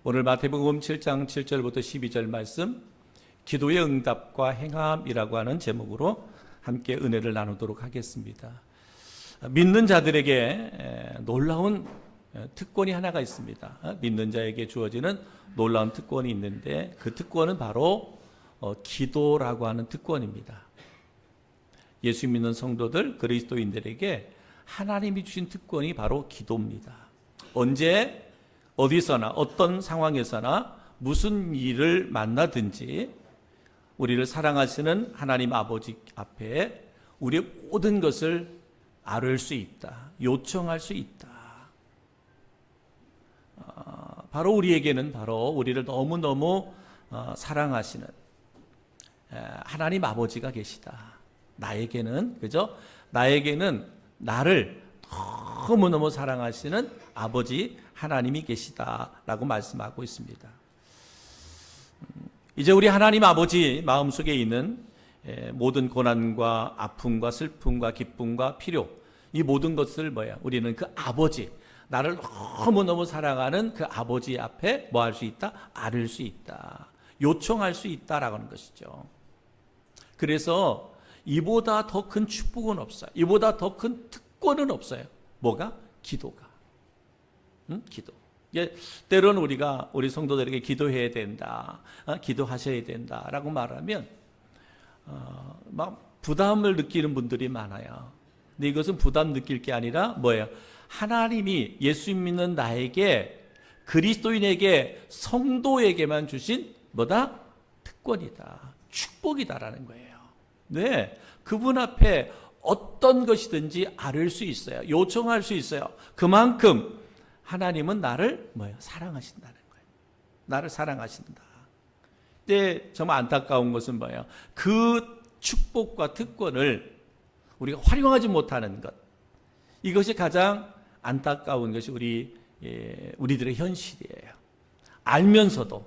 오늘 마태복음 7장 7절부터 12절 말씀, 기도의 응답과 행함이라고 하는 제목으로 함께 은혜를 나누도록 하겠습니다. 믿는 자들에게 놀라운 특권이 하나가 있습니다. 믿는 자에게 주어지는 놀라운 특권이 있는데 그 특권은 바로 기도라고 하는 특권입니다. 예수 믿는 성도들, 그리스도인들에게 하나님이 주신 특권이 바로 기도입니다. 언제 어디서나 어떤 상황에서나 무슨 일을 만나든지 우리를 사랑하시는 하나님 아버지 앞에 우리의 모든 것을 아뢰을 수 있다. 요청할 수 있다. 바로 우리에게는 바로 우리를 너무너무 사랑하시는 하나님 아버지가 계시다. 나에게는, 그죠? 나에게는 나를 너무너무 사랑하시는 아버지 하나님이 계시다라고 말씀하고 있습니다. 이제 우리 하나님 아버지 마음속에 있는 모든 고난과 아픔과 슬픔과 기쁨과 필요, 이 모든 것을 우리는 그 아버지, 나를 너무너무 사랑하는 그 아버지 앞에 뭐 할 수 있다? 아뢰을 수 있다. 요청할 수 있다라고 하는 것이죠. 그래서 이보다 더 큰 축복은 없어요. 이보다 더 큰 특권은 없어요. 뭐가? 기도가. 기도. 때로는 우리가 우리 성도들에게 기도해야 된다, 기도하셔야 된다라고 말하면 막 부담을 느끼는 분들이 많아요. 근데 이것은 부담 느낄 게 아니라 뭐예요? 하나님이 예수 믿는 나에게, 그리스도인에게, 성도에게만 주신 뭐다? 특권이다, 축복이다라는 거예요. 네, 그분 앞에 어떤 것이든지 아뢰 수 있어요. 요청할 수 있어요. 그만큼 하나님은 나를 뭐예요? 사랑하신다는 거예요. 나를 사랑하신다. 근데 정말 안타까운 것은 뭐예요? 그 축복과 특권을 우리가 활용하지 못하는 것. 이것이 가장 안타까운 것이 우리들의 현실이에요. 알면서도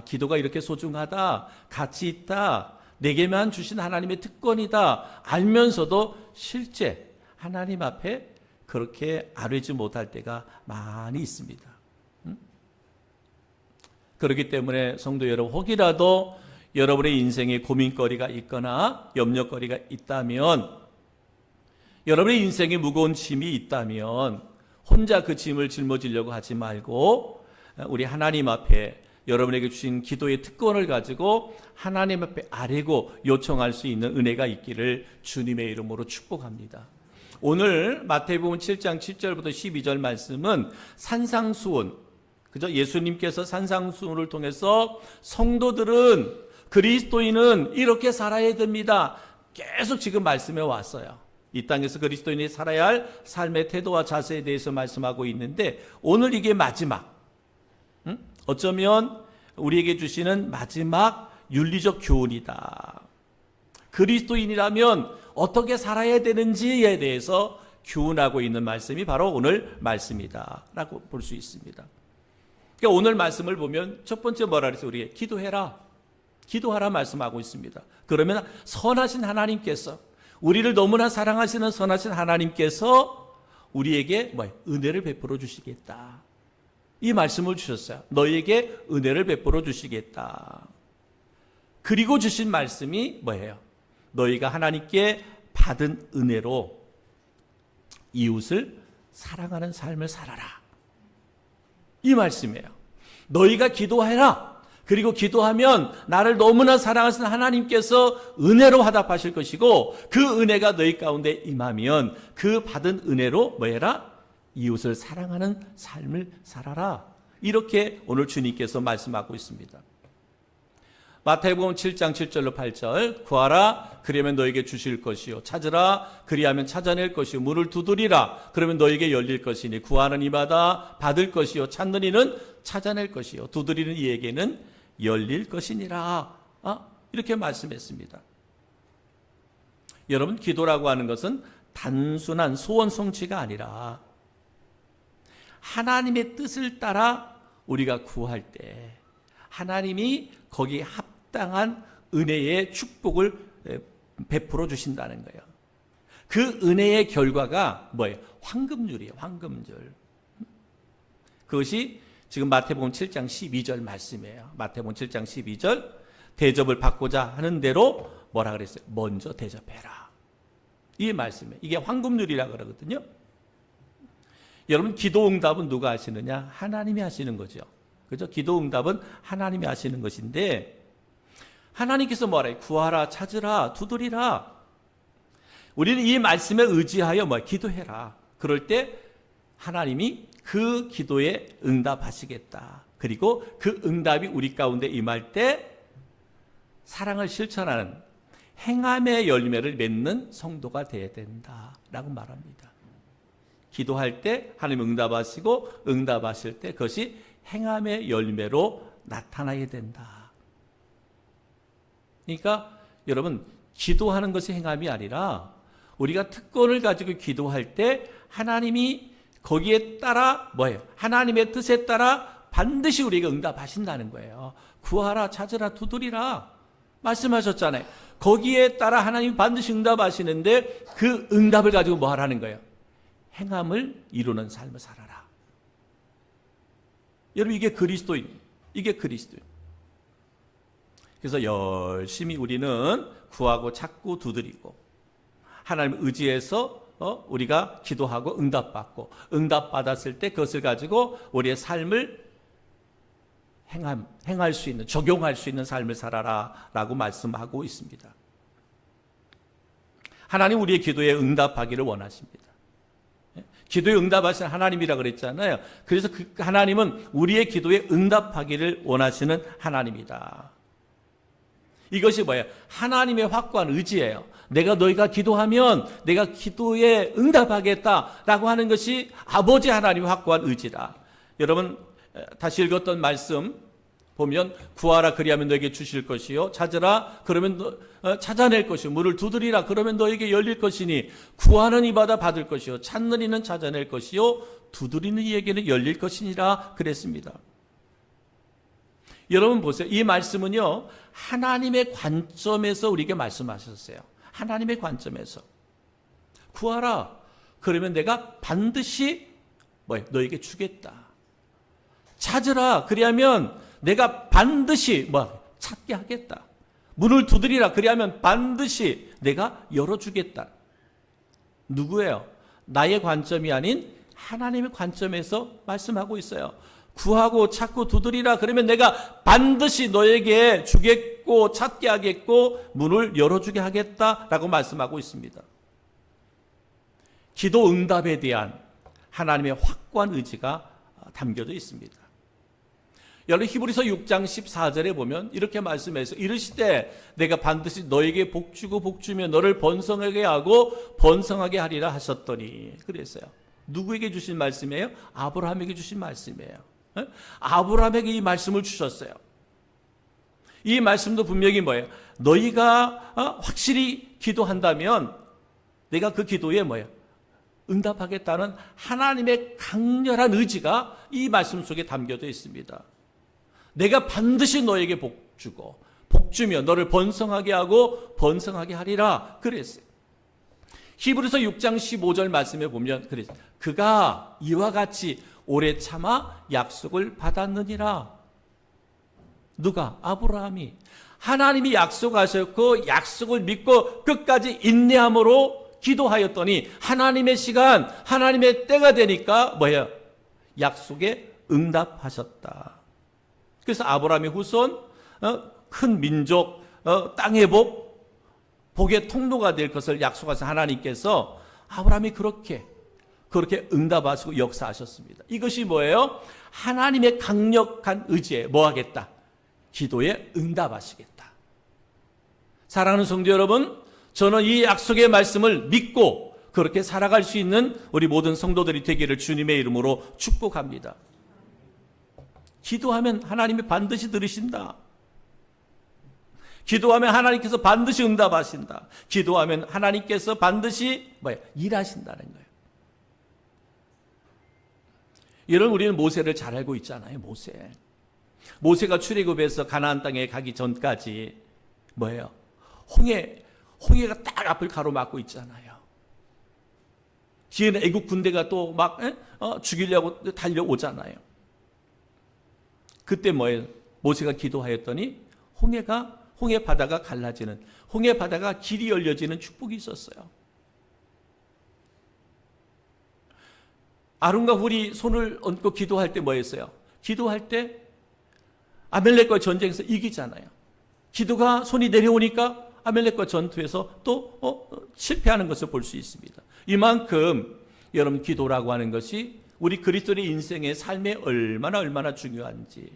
기도가 이렇게 소중하다, 가치 있다, 내게만 주신 하나님의 특권이다 알면서도 실제 하나님 앞에 그렇게 아뢰지 못할 때가 많이 있습니다. 그렇기 때문에 성도 여러분, 혹이라도 여러분의 인생에 고민거리가 있거나 염려거리가 있다면, 여러분의 인생에 무거운 짐이 있다면 혼자 그 짐을 짊어지려고 하지 말고 우리 하나님 앞에 여러분에게 주신 기도의 특권을 가지고 하나님 앞에 아뢰고 요청할 수 있는 은혜가 있기를 주님의 이름으로 축복합니다. 오늘 마태복음 7장 7절부터 12절 말씀은 산상수훈, 그죠? 예수님께서 산상수훈을 통해서 성도들은, 그리스도인은 이렇게 살아야 됩니다, 계속 지금 말씀해 왔어요. 이 땅에서 그리스도인이 살아야 할 삶의 태도와 자세에 대해서 말씀하고 있는데, 오늘 이게 마지막, 어쩌면 우리에게 주시는 마지막 윤리적 교훈이다. 그리스도인이라면 어떻게 살아야 되는지에 대해서 교훈하고 있는 말씀이 바로 오늘 말씀이다 라고 볼 수 있습니다. 그러니까 오늘 말씀을 보면 첫 번째 뭐라 그랬어요? 우리에게 기도해라, 기도하라 말씀하고 있습니다. 그러면 선하신 하나님께서, 우리를 너무나 사랑하시는 선하신 하나님께서 우리에게 은혜를 베풀어 주시겠다, 이 말씀을 주셨어요. 너희에게 은혜를 베풀어 주시겠다. 그리고 주신 말씀이 뭐예요? 너희가 하나님께 받은 은혜로 이웃을 사랑하는 삶을 살아라, 이 말씀이에요. 너희가 기도해라. 그리고 기도하면 나를 너무나 사랑하시는 하나님께서 은혜로 화답하실 것이고, 그 은혜가 너희 가운데 임하면 그 받은 은혜로 뭐해라? 이웃을 사랑하는 삶을 살아라. 이렇게 오늘 주님께서 말씀하고 있습니다. 마태복음 7장 7절로 8절, 구하라 그러면 너에게 주실 것이요, 찾으라 그리하면 찾아낼 것이요, 문을 두드리라 그러면 너에게 열릴 것이니, 구하는 이마다 받을 것이요, 찾는 이는 찾아낼 것이요, 두드리는 이에게는 열릴 것이니라. 이렇게 말씀했습니다. 여러분, 기도라고 하는 것은 단순한 소원 성취가 아니라 하나님의 뜻을 따라 우리가 구할 때 하나님이 거기에 합당한 은혜의 축복을 베풀어 주신다는 거예요. 그 은혜의 결과가 뭐예요? 황금률이에요. 황금률. 그것이 지금 마태복음 7장 12절 말씀이에요. 마태복음 7장 12절, 대접을 받고자 하는 대로 뭐라 그랬어요? 먼저 대접해라, 이 말씀이에요. 이게 황금률이라고 그러거든요. 여러분, 기도 응답은 누가 하시느냐? 하나님이 하시는 거죠. 그죠? 기도 응답은 하나님이 하시는 것인데, 하나님께서 뭐래요? 구하라, 찾으라, 두드리라. 우리는 이 말씀에 의지하여 기도해라. 그럴 때 하나님이 그 기도에 응답하시겠다. 그리고 그 응답이 우리 가운데 임할 때 사랑을 실천하는 행함의 열매를 맺는 성도가 되어야 된다라고 말합니다. 기도할 때 하나님 응답하시고, 응답하실 때 그것이 행함의 열매로 나타나야 된다. 그러니까 여러분, 기도하는 것이 행함이 아니라 우리가 특권을 가지고 기도할 때 하나님이 거기에 따라 뭐예요? 하나님의 뜻에 따라 반드시 우리가 응답하신다는 거예요. 구하라, 찾으라, 두드리라 말씀하셨잖아요. 거기에 따라 하나님이 반드시 응답하시는데 그 응답을 가지고 뭐 하라는 거예요? 행함을 이루는 삶을 살아라. 여러분, 이게 그리스도인, 이게 그리스도인. 그래서 열심히 우리는 구하고 찾고 두드리고 하나님 의지해서 우리가 기도하고 응답받고 응답받았을 때 그것을 가지고 우리의 삶을 행할 수 있는, 적용할 수 있는 삶을 살아라 라고 말씀하고 있습니다. 하나님 우리의 기도에 응답하기를 원하십니다. 기도에 응답하시는 하나님이라 그랬잖아요. 그래서 그 하나님은 우리의 기도에 응답하기를 원하시는 하나님이다. 이것이 뭐예요? 하나님의 확고한 의지예요. 내가 너희가 기도하면 내가 기도에 응답하겠다라고 하는 것이 아버지 하나님의 확고한 의지다. 여러분 다시 읽었던 말씀 보면 구하라 그리하면 너에게 주실 것이요 찾으라 그러면 찾아낼 것이요 문을 두드리라 그러면 너에게 열릴 것이니 구하는 이마다 받을 것이요 찾는 이는 찾아낼 것이요 두드리는 이에게는 열릴 것이니라 그랬습니다. 여러분 보세요. 이 말씀은요 하나님의 관점에서 우리에게 말씀하셨어요. 하나님의 관점에서 구하라 그러면 내가 반드시 너에게 주겠다. 찾으라 그리하면 내가 반드시 찾게 하겠다. 문을 두드리라 그리하면 반드시 내가 열어주겠다. 누구예요? 나의 관점이 아닌 하나님의 관점에서 말씀하고 있어요. 구하고 찾고 두드리라 그러면 내가 반드시 너에게 주겠고 찾게 하겠고 문을 열어주게 하겠다라고 말씀하고 있습니다. 기도 응답에 대한 하나님의 확고한 의지가 담겨져 있습니다. 여러분 히브리서 6장 14절에 보면 이렇게 말씀해서 이르시되 내가 반드시 너에게 복주고 복주며 너를 번성하게 하고 번성하게 하리라 하셨더니 그랬어요. 누구에게 주신 말씀이에요? 아브라함에게 주신 말씀이에요. 아브라함에게 이 말씀을 주셨어요. 이 말씀도 분명히 뭐예요? 너희가 확실히 기도한다면 내가 그 기도에 응답하겠다는 하나님의 강렬한 의지가 이 말씀 속에 담겨져 있습니다. 내가 반드시 너에게 복주고 복주며 너를 번성하게 하고 번성하게 하리라 그랬어요. 히브리서 6장 15절 말씀에 보면 그랬어요. 그가 이와 같이 오래 참아 약속을 받았느니라. 누가? 아브라함이. 하나님이 약속하셨고 약속을 믿고 끝까지 인내함으로 기도하였더니 하나님의 시간, 하나님의 때가 되니까 약속에 응답하셨다. 그래서 아브라함의 후손, 큰 민족, 땅의 복의 통로가 될 것을 약속하신 하나님께서 아브라함이 그렇게 응답하시고 역사하셨습니다. 이것이 뭐예요? 하나님의 강력한 의지에 하겠다? 기도에 응답하시겠다. 사랑하는 성도 여러분, 저는 이 약속의 말씀을 믿고 그렇게 살아갈 수 있는 우리 모든 성도들이 되기를 주님의 이름으로 축복합니다. 기도하면 하나님이 반드시 들으신다. 기도하면 하나님께서 반드시 응답하신다. 기도하면 하나님께서 반드시 일하신다는 거예요. 이런 우리는 모세를 잘 알고 있잖아요. 모세가 출애굽해서 가나안 땅에 가기 전까지 홍해가 딱 앞을 가로막고 있잖아요. 뒤에는 애국 군대가 또 죽이려고 달려오잖아요. 그때 모세가 기도하였더니 홍해 바다가 갈라지는, 홍해 바다가 길이 열려지는 축복이 있었어요. 아론과 훌이 손을 얹고 기도할 때 했어요? 기도할 때 아멜렉과 전쟁에서 이기잖아요. 기도가 손이 내려오니까 아멜렉과 전투에서 또 실패하는 것을 볼 수 있습니다. 이만큼 여러분 기도라고 하는 것이 우리 그리스도의 인생의 삶에 얼마나 중요한지.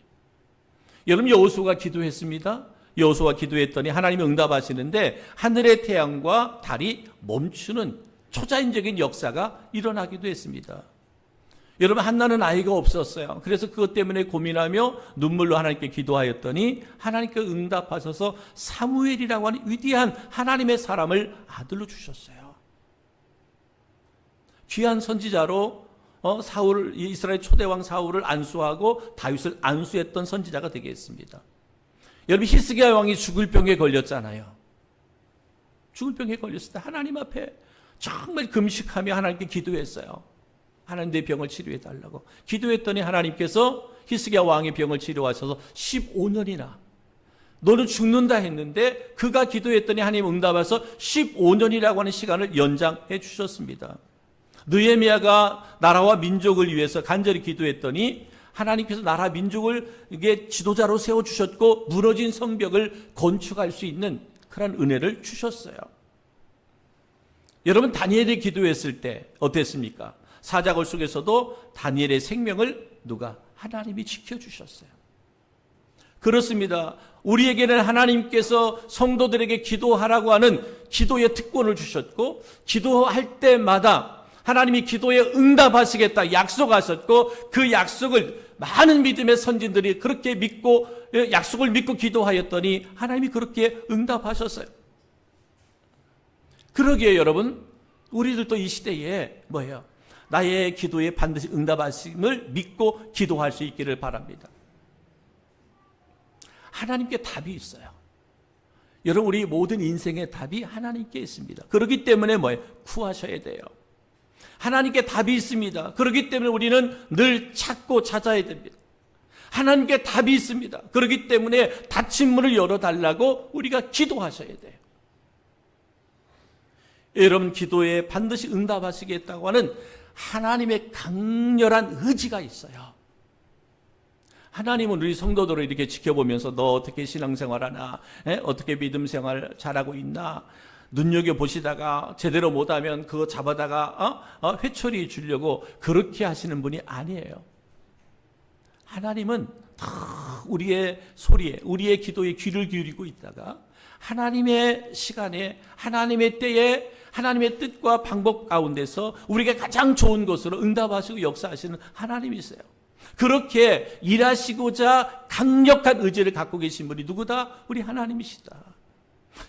여러분 여호수아가 기도했습니다. 여호수아가 기도했더니 하나님이 응답하시는데 하늘의 태양과 달이 멈추는 초자연적인 역사가 일어나기도 했습니다. 여러분 한나는 아이가 없었어요. 그래서 그것 때문에 고민하며 눈물로 하나님께 기도하였더니 하나님께 응답하셔서 사무엘이라고 하는 위대한 하나님의 사람을 아들로 주셨어요. 귀한 선지자로 이스라엘 초대왕 사울을 안수하고 다윗을 안수했던 선지자가 되겠습니다. 여러분 히스기야 왕이 죽을 병에 걸렸잖아요. 죽을 병에 걸렸을 때 하나님 앞에 정말 금식하며 하나님께 기도했어요. 하나님 내 병을 치료해 달라고 기도했더니 하나님께서 히스기야 왕의 병을 치료하셔서 15년이나 너는 죽는다 했는데 그가 기도했더니 하나님 응답해서 15년이라고 하는 시간을 연장해 주셨습니다. 느헤미야가 나라와 민족을 위해서 간절히 기도했더니 하나님께서 나라 민족을 이게 지도자로 세워주셨고 무너진 성벽을 건축할 수 있는 그런 은혜를 주셨어요. 여러분, 다니엘이 기도했을 때 어땠습니까? 사자굴 속에서도 다니엘의 생명을 누가? 하나님이 지켜주셨어요. 그렇습니다. 우리에게는 하나님께서 성도들에게 기도하라고 하는 기도의 특권을 주셨고, 기도할 때마다 하나님이 기도에 응답하시겠다 약속하셨고, 그 약속을 많은 믿음의 선진들이 그렇게 믿고, 약속을 믿고 기도하였더니 하나님이 그렇게 응답하셨어요. 그러기에 여러분, 우리들도 이 시대에 뭐예요? 나의 기도에 반드시 응답하심을 믿고 기도할 수 있기를 바랍니다. 하나님께 답이 있어요. 여러분, 우리 모든 인생의 답이 하나님께 있습니다. 그렇기 때문에 뭐예요? 구하셔야 돼요. 하나님께 답이 있습니다. 그렇기 때문에 우리는 늘 찾고 찾아야 됩니다. 하나님께 답이 있습니다. 그렇기 때문에 닫힌 문을 열어달라고 우리가 기도하셔야 돼요. 여러분, 기도에 반드시 응답하시겠다고 하는 하나님의 강렬한 의지가 있어요. 하나님은 우리 성도들을 이렇게 지켜보면서 너 어떻게 신앙생활하나, 어떻게 믿음생활 잘하고 있나 눈여겨보시다가 제대로 못하면 그거 잡아다가 회초리 주려고 그렇게 하시는 분이 아니에요. 하나님은 우리의 소리에, 우리의 기도에 귀를 기울이고 있다가 하나님의 시간에, 하나님의 때에, 하나님의 뜻과 방법 가운데서 우리가 가장 좋은 것으로 응답하시고 역사하시는 하나님이세요. 그렇게 일하시고자 강력한 의지를 갖고 계신 분이 누구다? 우리 하나님이시다.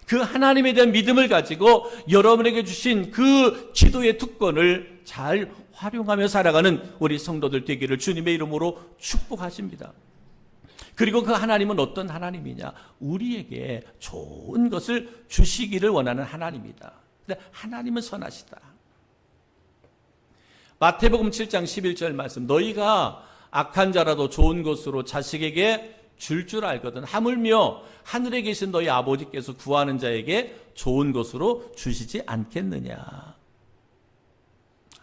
그 하나님에 대한 믿음을 가지고 여러분에게 주신 그 기도의 특권을 잘 활용하며 살아가는 우리 성도들 되기를 주님의 이름으로 축복하십니다. 그리고 그 하나님은 어떤 하나님이냐? 우리에게 좋은 것을 주시기를 원하는 하나님이다. 근데 하나님은 선하시다. 마태복음 7장 11절 말씀, 너희가 악한 자라도 좋은 것으로 자식에게 줄 알거든 하물며 하늘에 계신 너희 아버지께서 구하는 자에게 좋은 것으로 주시지 않겠느냐.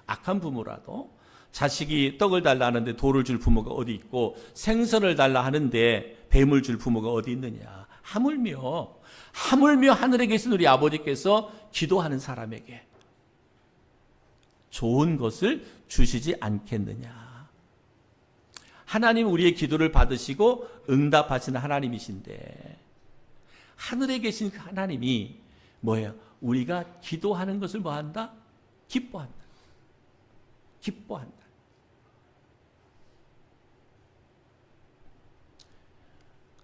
악한 부모라도 자식이 떡을 달라 하는데 돌을 줄 부모가 어디 있고, 생선을 달라 하는데 뱀을 줄 부모가 어디 있느냐. 하물며 하늘에 계신 우리 아버지께서 기도하는 사람에게 좋은 것을 주시지 않겠느냐. 하나님 우리의 기도를 받으시고 응답하시는 하나님이신데, 하늘에 계신 그 하나님이 뭐예요? 우리가 기도하는 것을 뭐한다? 기뻐한다. 기뻐한다.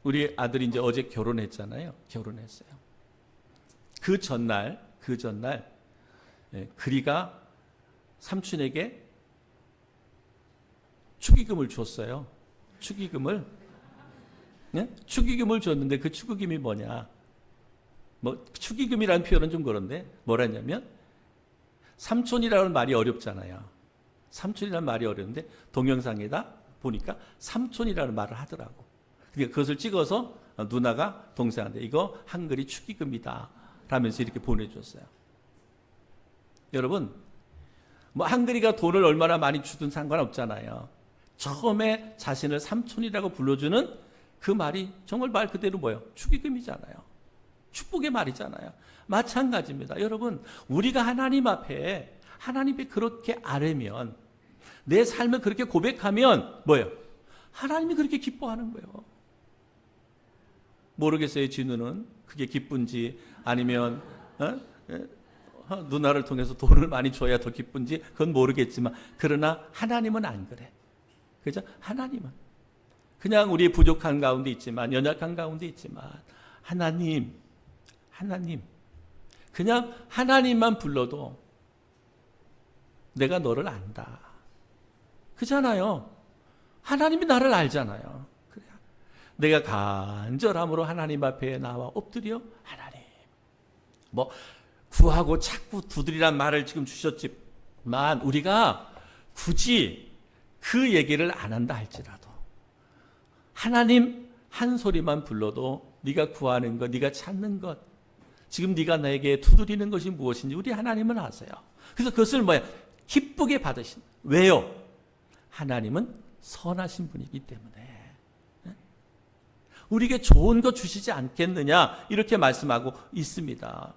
우리 아들이 이제 어제 결혼했잖아요. 결혼했어요. 그 전날 그리가 삼촌에게 축의금을 줬어요. 축의금을. 네? 축의금을 줬는데 그 축의금이 뭐냐? 축의금이라는 표현은 좀 그런데 뭐라 했냐면, 삼촌이라는 말이 어렵잖아요. 삼촌이라는 말이 어려운데 동영상에다 보니까 삼촌이라는 말을 하더라고. 그러니까 그것을 찍어서 누나가 동생한테 이거 한글이 축의금이다 라면서 이렇게 보내줬어요. 여러분, 한글이가 돈을 얼마나 많이 주든 상관없잖아요. 처음에 자신을 삼촌이라고 불러주는 그 말이 정말 말 그대로 뭐예요? 축의금이잖아요. 축복의 말이잖아요. 마찬가지입니다. 여러분, 우리가 하나님 앞에 그렇게 아뢰면, 내 삶을 그렇게 고백하면 뭐예요? 하나님이 그렇게 기뻐하는 거예요. 모르겠어요, 진우는 그게 기쁜지 아니면 누나를 통해서 돈을 많이 줘야 더 기쁜지 그건 모르겠지만, 그러나 하나님은 안 그래. 그죠? 하나님은 그냥 우리의 부족한 가운데 있지만, 연약한 가운데 있지만, 하나님 그냥 하나님만 불러도 내가 너를 안다. 그잖아요. 하나님이 나를 알잖아요. 그래. 내가 간절함으로 하나님 앞에 나와 엎드려, 하나님, 구하고 찾고 두드리란 말을 지금 주셨지만, 우리가 굳이 그 얘기를 안 한다 할지라도 하나님 한 소리만 불러도 네가 구하는 것, 네가 찾는 것, 지금 네가 나에게 두드리는 것이 무엇인지 우리 하나님은 아세요. 그래서 그것을 기쁘게 받으신. 왜요? 하나님은 선하신 분이기 때문에. 우리에게 좋은 것 주시지 않겠느냐 이렇게 말씀하고 있습니다.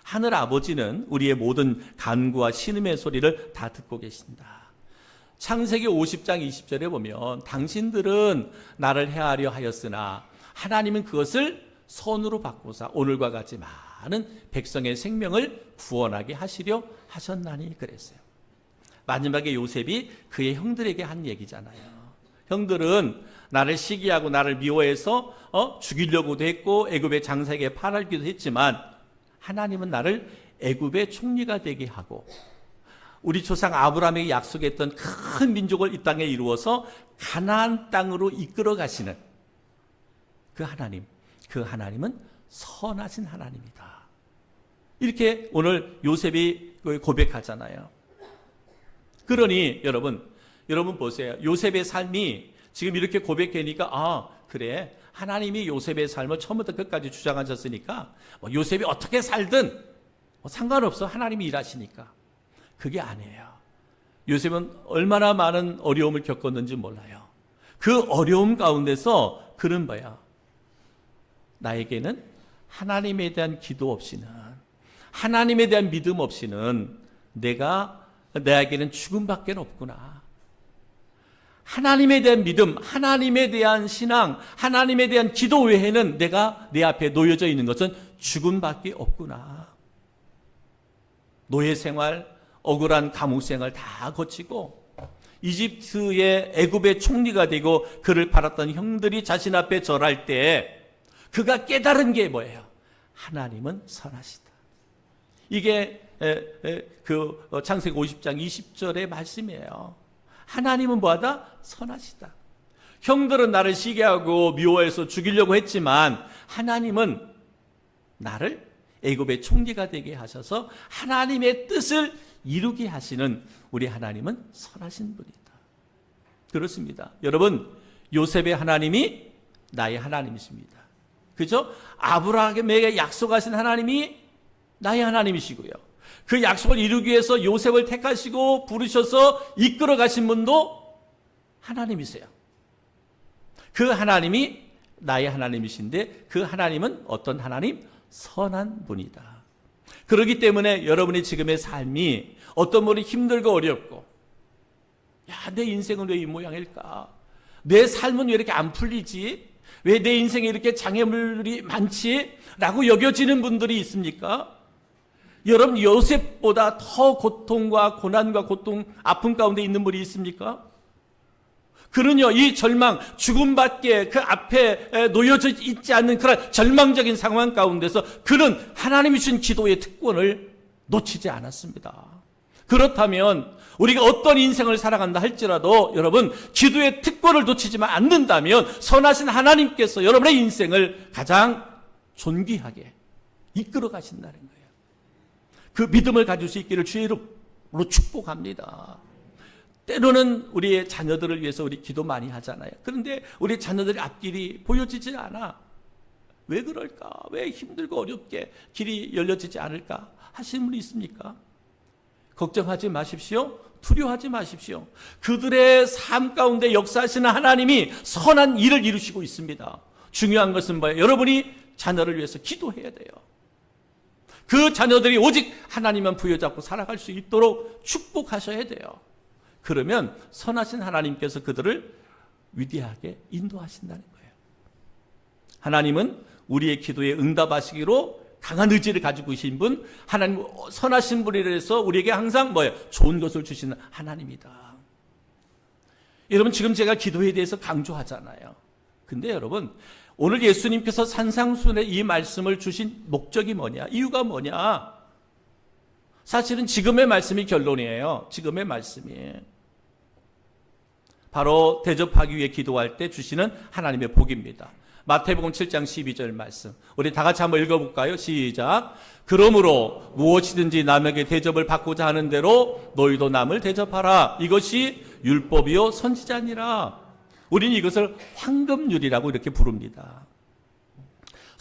하늘 아버지는 우리의 모든 간구와 신음의 소리를 다 듣고 계신다. 창세기 50장 20절에 보면 당신들은 나를 해하려 하였으나 하나님은 그것을 선으로 바꾸사 오늘과 같이 많은 백성의 생명을 구원하게 하시려 하셨나니 그랬어요. 마지막에 요셉이 그의 형들에게 한 얘기잖아요. 형들은 나를 시기하고 나를 미워해서 죽이려고도 했고 애굽의 장사에게 팔기도 했지만 하나님은 나를 애굽의 총리가 되게 하고 우리 조상 아브라함에게 약속했던 큰 민족을 이 땅에 이루어서 가나안 땅으로 이끌어 가시는 그 하나님, 그 하나님은 선하신 하나님이다. 이렇게 오늘 요셉이 고백하잖아요. 그러니 여러분 보세요. 요셉의 삶이 지금 이렇게 고백하니까 그래, 하나님이 요셉의 삶을 처음부터 끝까지 주장하셨으니까 요셉이 어떻게 살든 상관없어, 하나님이 일하시니까. 그게 아니에요. 요셉은 얼마나 많은 어려움을 겪었는지 몰라요. 그 어려움 가운데서 그는 뭐야? 나에게는 하나님에 대한 기도 없이는, 하나님에 대한 믿음 없이는 나에게는 죽음밖에 없구나. 하나님에 대한 믿음, 하나님에 대한 신앙, 하나님에 대한 기도 외에는 내가 내 앞에 놓여져 있는 것은 죽음밖에 없구나. 노예 생활, 억울한 감옥 생활 다 거치고 이집트의 애굽의 총리가 되고 그를 팔았던 형들이 자신 앞에 절할 때 그가 깨달은 게 뭐예요? 하나님은 선하시다. 이게 그 창세기 50장 20절의 말씀이에요. 하나님은 뭐하다? 선하시다. 형들은 나를 시기하고 미워해서 죽이려고 했지만 하나님은 나를 애굽의 총리가 되게 하셔서 하나님의 뜻을 이루게 하시는 우리 하나님은 선하신 분이다. 그렇습니다. 여러분, 요셉의 하나님이 나의 하나님이십니다. 그죠? 아브라함에게 약속하신 하나님이 나의 하나님이시고요. 그 약속을 이루기 위해서 요셉을 택하시고 부르셔서 이끌어 가신 분도 하나님이세요. 그 하나님이 나의 하나님이신데 그 하나님은 어떤 하나님? 선한 분이다. 그렇기 때문에 여러분의 지금의 삶이 어떤 분이 힘들고 어렵고, 내 인생은 왜 이 모양일까? 내 삶은 왜 이렇게 안 풀리지? 왜 내 인생에 이렇게 장애물이 많지? 라고 여겨지는 분들이 있습니까? 여러분, 요셉보다 더 고통과 고난과 고통, 아픔 가운데 있는 분이 있습니까? 그는요, 이 절망, 죽음밖에 그 앞에 놓여져 있지 않는 그런 절망적인 상황 가운데서 그는 하나님이 주신 기도의 특권을 놓치지 않았습니다. 그렇다면 우리가 어떤 인생을 살아간다 할지라도 여러분, 기도의 특권을 놓치지만 않는다면 선하신 하나님께서 여러분의 인생을 가장 존귀하게 이끌어 가신다는 거예요. 그 믿음을 가질 수 있기를 주의 이름으로 축복합니다. 때로는 우리의 자녀들을 위해서 우리 기도 많이 하잖아요. 그런데 우리 자녀들의 앞길이 보여지지 않아. 왜 그럴까? 왜 힘들고 어렵게 길이 열려지지 않을까? 하시는 분이 있습니까? 걱정하지 마십시오. 두려워하지 마십시오. 그들의 삶 가운데 역사하시는 하나님이 선한 일을 이루시고 있습니다. 중요한 것은 뭐예요? 여러분이 자녀를 위해서 기도해야 돼요. 그 자녀들이 오직 하나님만 부여잡고 살아갈 수 있도록 축복하셔야 돼요. 그러면 선하신 하나님께서 그들을 위대하게 인도하신다는 거예요. 하나님은 우리의 기도에 응답하시기로 강한 의지를 가지고 계신 분, 하나님 선하신 분이라서 우리에게 항상 뭐예요? 좋은 것을 주시는 하나님이다. 여러분, 지금 제가 기도에 대해서 강조하잖아요. 근데 여러분, 오늘 예수님께서 산상수훈에 이 말씀을 주신 목적이 뭐냐? 이유가 뭐냐? 사실은 지금의 말씀이 결론이에요. 지금의 말씀이. 바로 대접하기 위해 기도할 때 주시는 하나님의 복입니다. 마태복음 7장 12절 말씀. 우리 다 같이 한번 읽어볼까요? 시작. 그러므로 무엇이든지 남에게 대접을 받고자 하는 대로 너희도 남을 대접하라. 이것이 율법이요 선지자니라. 우리는 이것을 황금률이라고 이렇게 부릅니다.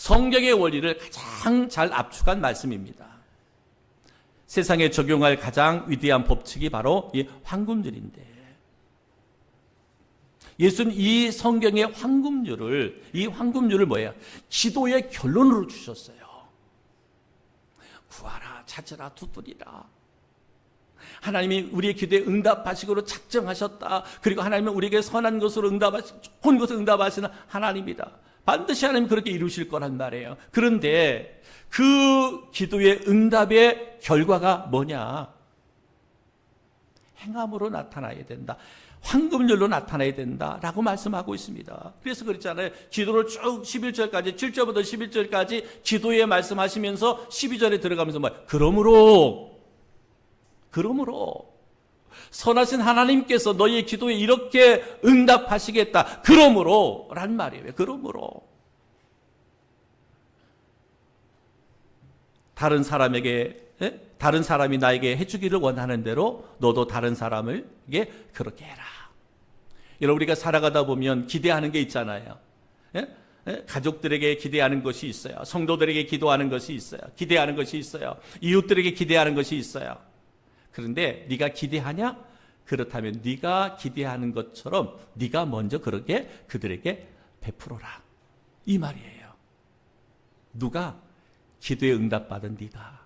성경의 원리를 가장 잘 압축한 말씀입니다. 세상에 적용할 가장 위대한 법칙이 바로 이 황금률인데, 예수는 이 성경의 황금률을 뭐예요? 기도의 결론으로 주셨어요. 구하라, 찾으라, 두드리라. 하나님이 우리의 기도에 응답하시기로 작정하셨다. 그리고 하나님은 우리에게 선한 것으로 좋은 것을 응답하시는 하나님이다. 반드시 하나님 그렇게 이루실 거란 말이에요. 그런데 그 기도의 응답의 결과가 뭐냐? 행함으로 나타나야 된다. 황금률로 나타나야 된다라고 말씀하고 있습니다. 그래서 그랬잖아요. 기도를 쭉 11절까지, 7절부터 11절까지 기도에 말씀하시면서 12절에 들어가면서 그러므로 선하신 하나님께서 너희의 기도에 이렇게 응답하시겠다. 그러므로 란 말이에요. 그러므로 다른 사람이 나에게 해주기를 원하는 대로 너도 다른 사람에게 그렇게 해라. 여러분, 우리가 살아가다 보면 기대하는 게 있잖아요. 가족들에게 기대하는 것이 있어요. 성도들에게 기도하는 것이 있어요. 기대하는 것이 있어요. 이웃들에게 기대하는 것이 있어요. 그런데 네가 기대하냐? 그렇다면 네가 기대하는 것처럼 네가 먼저 그렇게 그들에게 베풀어라. 이 말이에요. 누가? 기도에 응답받은 네가.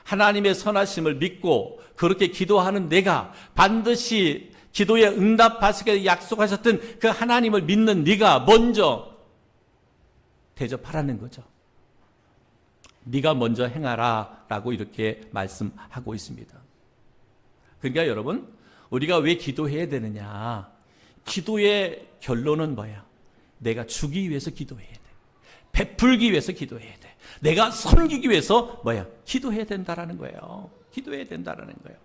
하나님의 선하심을 믿고 그렇게 기도하는 내가 반드시 기도에 응답하시게 약속하셨던 그 하나님을 믿는 네가 먼저 대접하라는 거죠. 네가 먼저 행하라 라고 이렇게 말씀하고 있습니다. 그러니까 여러분, 우리가 왜 기도해야 되느냐? 기도의 결론은 뭐야? 내가 주기 위해서 기도해야 돼. 베풀기 위해서 기도해야 돼. 내가 섬기기 위해서 기도해야 된다라는 거예요. 기도해야 된다라는 거예요.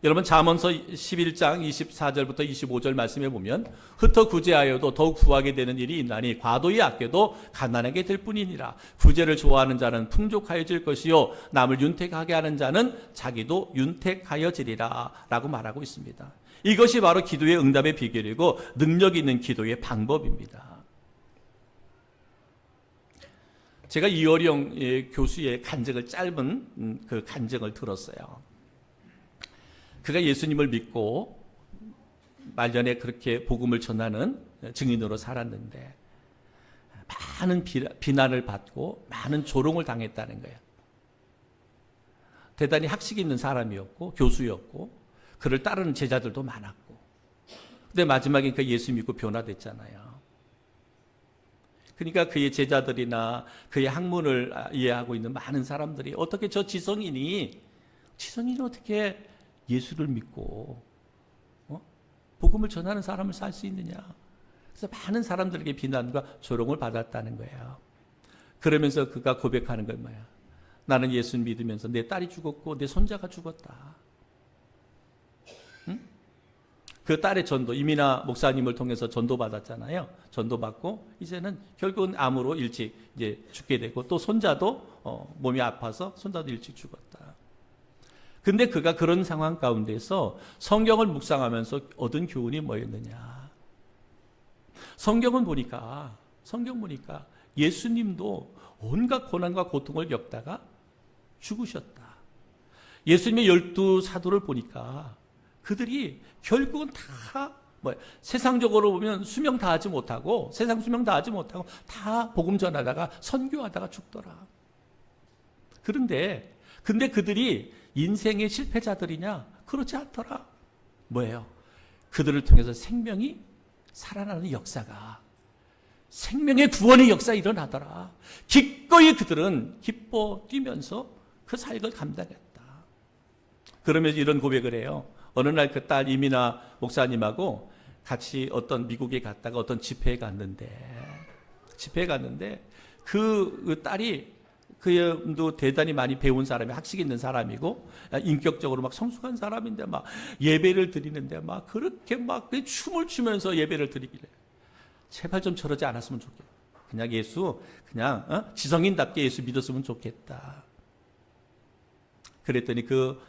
여러분, 잠언서 11장 24절부터 25절 말씀에 보면 흩어 구제하여도 더욱 구하게 되는 일이 있나니 과도히 아껴도 가난하게 될 뿐이니라. 구제를 좋아하는 자는 풍족하여질 것이요 남을 윤택하게 하는 자는 자기도 윤택하여지리라 라고 말하고 있습니다. 이것이 바로 기도의 응답의 비결이고 능력 있는 기도의 방법입니다. 제가 이어령 교수의 간증을 짧은 그 간증을 들었어요. 그가 예수님을 믿고 말년에 그렇게 복음을 전하는 증인으로 살았는데 많은 비난을 받고 많은 조롱을 당했다는 거예요. 대단히 학식 있는 사람이었고 교수였고 그를 따르는 제자들도 많았고, 근데 마지막에 그 예수 믿고 변화됐잖아요. 그러니까 그의 제자들이나 그의 학문을 이해하고 있는 많은 사람들이 어떻게 저 지성인이 어떻게 예수를 믿고 복음을 전하는 사람을 살 수 있느냐. 그래서 많은 사람들에게 비난과 조롱을 받았다는 거예요. 그러면서 그가 고백하는 건 뭐야? 나는 예수 믿으면서 내 딸이 죽었고 내 손자가 죽었다. 응? 그 딸의 전도, 이민아 목사님을 통해서 전도받았잖아요. 전도받고 이제는 결국은 암으로 일찍 이제 죽게 되고 또 손자도 몸이 아파서 손자도 일찍 죽었다. 근데 그가 그런 상황 가운데서 성경을 묵상하면서 얻은 교훈이 뭐였느냐? 성경 보니까 예수님도 온갖 고난과 고통을 겪다가 죽으셨다. 예수님의 12사도를 보니까 그들이 결국은 다 세상적으로 보면 수명 다하지 못하고 세상 수명 다하지 못하고 다 복음 전하다가 선교하다가 죽더라. 근데 그들이 인생의 실패자들이냐? 그렇지 않더라. 뭐예요? 그들을 통해서 생명이 살아나는 역사가, 생명의 구원의 역사가 일어나더라. 기꺼이 그들은 기뻐 뛰면서 그 사역을 감당했다. 그러면서 이런 고백을 해요. 어느 날 그 딸 이민아 목사님하고 같이 어떤 미국에 갔다가 어떤 집회에 갔는데 그 딸이 그도 대단히 많이 배운 사람이, 학식 있는 사람이고 인격적으로 막 성숙한 사람인데 막 예배를 드리는데 막 그렇게 막 춤을 추면서 예배를 드리길래 제발 좀 저러지 않았으면 좋겠다. 그냥 지성인답게 예수 믿었으면 좋겠다. 그랬더니 그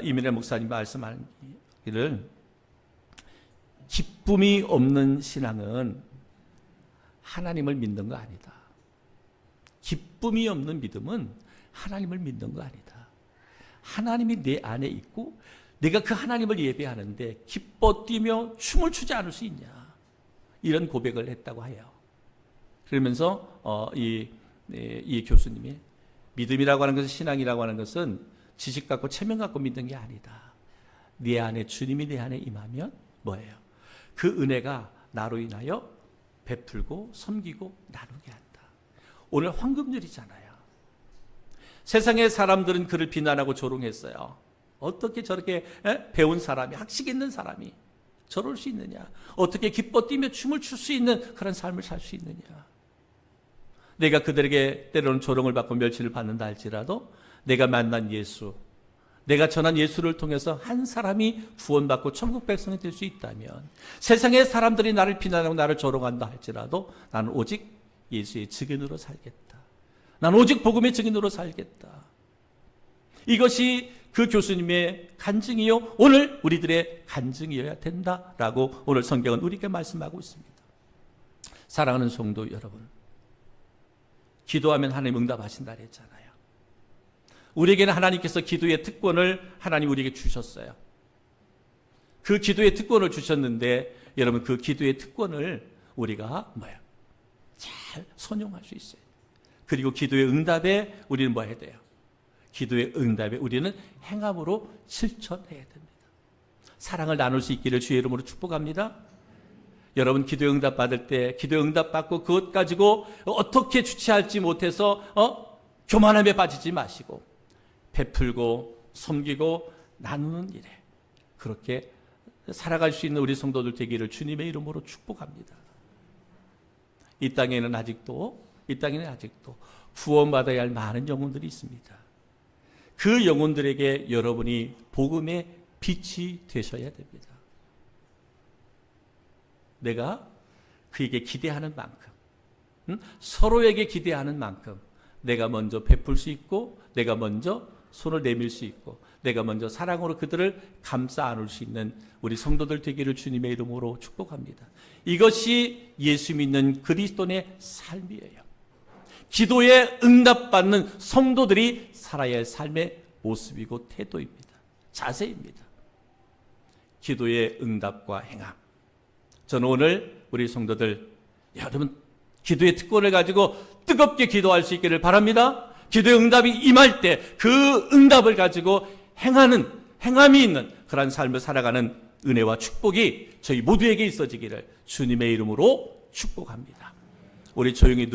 이민혜 목사님 말씀하기를 기쁨이 없는 신앙은 하나님을 믿는 거 아니다. 기쁨이 없는 믿음은 하나님을 믿는 거 아니다. 하나님이 내 안에 있고 내가 그 하나님을 예배하는데 기뻐 뛰며 춤을 추지 않을 수 있냐. 이런 고백을 했다고 해요. 그러면서 이 교수님이 믿음이라고 하는 것은, 신앙이라고 하는 것은 지식 갖고 체면 갖고 믿는 게 아니다. 네 안에 주님이 내 안에 임하면 뭐예요? 그 은혜가 나로 인하여 베풀고 섬기고 나누게 한다. 오늘 황금률이잖아요. 세상의 사람들은 그를 비난하고 조롱했어요. 어떻게 저렇게 배운 사람이, 학식 있는 사람이 저럴 수 있느냐? 어떻게 기뻐 뛰며 춤을 출 수 있는 그런 삶을 살 수 있느냐? 내가 그들에게 때로는 조롱을 받고 멸시를 받는다 할지라도 내가 만난 예수, 내가 전한 예수를 통해서 한 사람이 구원받고 천국 백성이 될 수 있다면, 세상의 사람들이 나를 비난하고 나를 조롱한다 할지라도 나는 오직 예수의 증인으로 살겠다. 나는 오직 복음의 증인으로 살겠다. 이것이 그 교수님의 간증이요, 오늘 우리들의 간증이어야 된다라고 오늘 성경은 우리에게 말씀하고 있습니다. 사랑하는 성도 여러분, 기도하면 하나님 응답하신다 그랬잖아요. 우리에게는 하나님께서 기도의 특권을 하나님 우리에게 주셨어요. 그 기도의 특권을 주셨는데 여러분, 그 기도의 특권을 우리가 잘 선용할 수 있어요. 그리고 기도의 응답에 우리는 뭐 해야 돼요? 기도의 응답에 우리는 행함으로 실천해야 됩니다. 사랑을 나눌 수 있기를 주의 이름으로 축복합니다. 여러분, 기도의 응답 받을 때 기도의 응답 받고 그것 가지고 어떻게 주체할지 못해서 교만함에 빠지지 마시고 베풀고 섬기고 나누는 일에 그렇게 살아갈 수 있는 우리 성도들 되기를 주님의 이름으로 축복합니다. 이 땅에는 아직도 구원받아야 할 많은 영혼들이 있습니다. 그 영혼들에게 여러분이 복음의 빛이 되셔야 됩니다. 내가 그에게 기대하는 만큼, 서로에게 기대하는 만큼 내가 먼저 베풀 수 있고, 내가 먼저 손을 내밀 수 있고, 내가 먼저 사랑으로 그들을 감싸 안을 수 있는 우리 성도들 되기를 주님의 이름으로 축복합니다. 이것이 예수 믿는 그리스도인의 삶이에요. 기도에 응답받는 성도들이 살아야 할 삶의 모습이고 태도입니다. 자세입니다. 기도의 응답과 행함. 저는 오늘 우리 성도들, 여러분 기도의 특권을 가지고 뜨겁게 기도할 수 있기를 바랍니다. 기도의 응답이 임할 때 그 응답을 가지고 행함이 있는 그런 삶을 살아가는 은혜와 축복이 저희 모두에게 있어지기를 주님의 이름으로 축복합니다. 우리 조용히